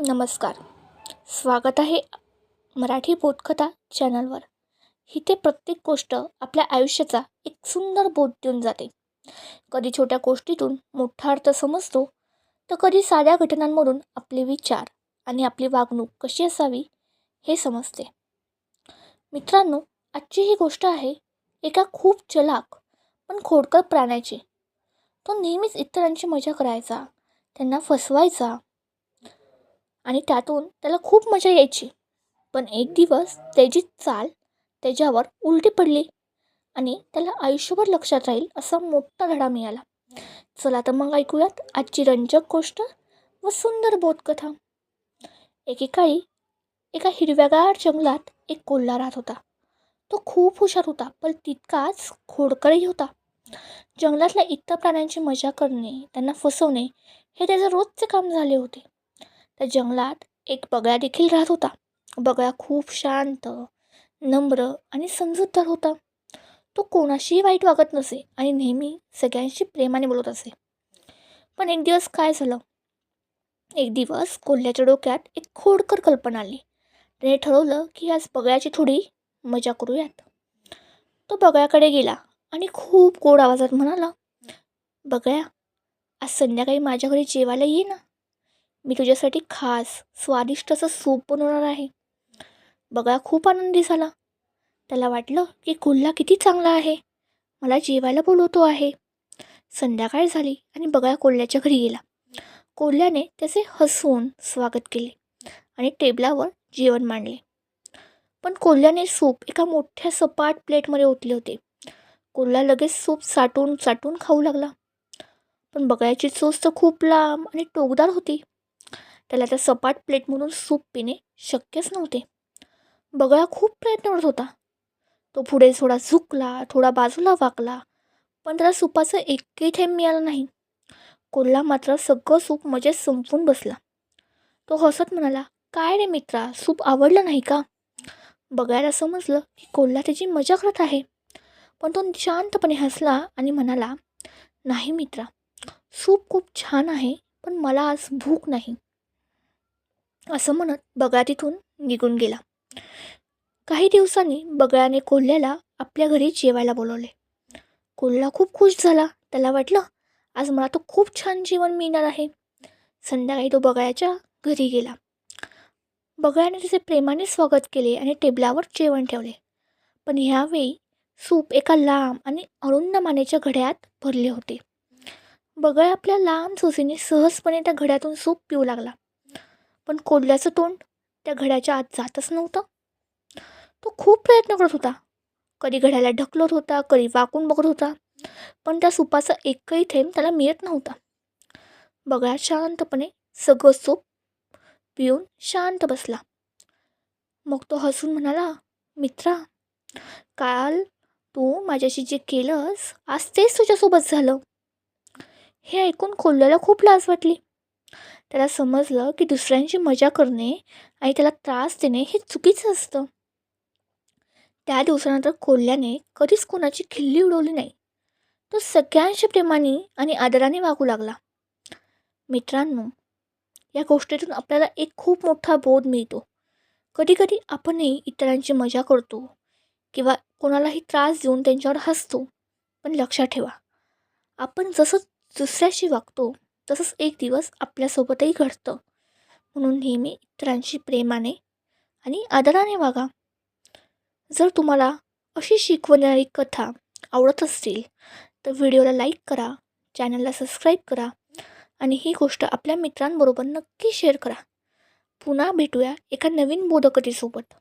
नमस्कार. स्वागत आहे मराठी बोधकथा चॅनलवर. इथे प्रत्येक गोष्ट आपल्या आयुष्याचा एक सुंदर बोध देऊन जाते. कधी छोट्या गोष्टीतून मोठा अर्थ समजतो, तर कधी साध्या घटनांमधून आपले विचार आणि आपली वागणूक कशी असावी हे समजते. मित्रांनो, आजची ही गोष्ट आहे एका खूप चलाक पण खोडकर प्राण्याची. तो नेहमीच इतरांची मजा करायचा, त्यांना फसवायचा आणि त्यातून त्याला खूप मजा यायची. पण एक दिवस त्याची चाल त्याच्यावर उलटी पडली आणि त्याला आयुष्यभर लक्षात राहील असा मोठा धडा मिळाला. चला तर मग ऐकूयात आजची रंजक गोष्ट व सुंदर बोधकथा. एकेकाळी एका हिरव्यागार जंगलात एक कोल्हा राहत होता. तो खूप हुशार होता, पण तितकाच खोडकरही होता. जंगलातल्या इतर प्राण्यांची मजा करणे, त्यांना फसवणे हे त्याचे रोजचे काम झाले होते. त्या जंगलात एक बगळा देखील राहत होता. बगळा खूप शांत, नम्र आणि समजूतदार होता. तो कोणाशीही वाईट वागत नसे आणि नेहमी सगळ्यांशी प्रेमाने बोलत असे. पण एक दिवस काय झालं? एक दिवस कोल्ह्याच्या डोक्यात एक खोडकर कल्पना आली. त्याने ठरवलं की आज बगळ्याची थोडी मजा करूयात. तो बगळ्याकडे गेला आणि खूप गोड आवाजात म्हणाला, "बगळ्या, आज संध्याकाळी माझ्या घरी जेवायला ये ना. मी तुझ्यासाठी खास स्वादिष्ट असं सूप बनवणार आहे." बगळा खूप आनंदी झाला. त्याला वाटलं की कोल्हा किती चांगला आहे, मला जेवायला बोलवतो आहे. संध्याकाळ झाली आणि बगळा कोल्ह्याच्या घरी गेला. कोल्ह्याने त्याचे हसून स्वागत केले आणि टेबलावर जेवण मांडले. पण कोल्ह्याने सूप एका मोठ्या सपाट प्लेटमध्ये ओतले होते. कोल्हा लगेच सूप चाटून चाटून खाऊ लागला. पण बगळ्याची चोच तर खूप लांब आणि टोकदार होती. त्याला त्या सपाट प्लेटमधून सूप पिणे शक्यच नव्हते. बगळा खूप प्रयत्न करत होता. तो पुढे थोडा झुकला, थोडा बाजूला वाकला, पण त्याला सुपाचं एकही थेंब मिळालं नाही. कोल्हा मात्र सगळं सूप मजेत संपून बसला. तो हसत म्हणाला, "काय रे मित्रा, सूप आवडलं नाही का?" बगळ्याला समजलं की कोल्हा त्याची मजा करत आहे. पण तो शांतपणे हसला आणि म्हणाला, "नाही मित्रा, सूप खूप छान आहे, पण मला आज भूक नाही." असं म्हणत बगळा तिथून निघून गेला. काही दिवसांनी बगळ्याने कोल्ह्याला आपल्या घरी जेवायला बोलवले. कोल्हा खूप खुश झाला. त्याला वाटलं, आज मला तर खूप छान जेवण मिळणार आहे. संध्याकाळी तो बगळ्याच्या घरी गेला. बगळ्याने त्याचे प्रेमाने स्वागत केले आणि टेबलावर जेवण ठेवले. पण ह्यावेळी सूप एका लांब आणि अरुंद मानेच्या घड्यात भरले होते. बगळा आपल्या लांब चोचीने सहजपणे त्या घड्यातून सूप पिऊ लागला. पण कोल्ह्याचं तोंड त्या घड्याच्या आत जातच नव्हतं. तो खूप प्रयत्न करत होता. कधी घड्याला ढकलत होता, कधी वाकून बघत होता, पण त्या सुपाचा एकही थेंब त्याला मिळत नव्हता. बगळा शांतपणे सगळं सूप पिऊन शांत बसला. मग तो हसून म्हणाला, "मित्रा, काल तू माझ्याशी जे केलंस, आज तेच तुझ्यासोबत झालं." हे ऐकून कोल्ह्याला खूप लाज वाटली. त्याला समजलं की दुसऱ्यांची मजा करणे आणि त्याला त्रास देणे हे चुकीचं असतं. त्या दिवसानंतर कोल्ह्याने कधीच कोणाची खिल्ली उडवली नाही. तो सगळ्यांशी प्रेमाने आणि आदराने वागू लागला. मित्रांनो, या गोष्टीतून आपल्याला एक खूप मोठा बोध मिळतो. कधीकधी आपणही इतरांची मजा करतो किंवा कोणालाही त्रास देऊन त्यांच्यावर हसतो. पण लक्षात ठेवा, आपण जसं दुसऱ्याशी वागतो तसंच एक दिवस आपल्यासोबतही घडतं. म्हणून नेहमी इतरांशी प्रेमाने आणि आदराने वागा. जर तुम्हाला अशी शिकवणारी कथा आवडत असतील तर व्हिडिओला लाईक करा, चॅनलला सबस्क्राईब करा आणि ही गोष्ट आपल्या मित्रांबरोबर नक्की शेअर करा. पुन्हा भेटूया एका नवीन बोधकथेसोबत.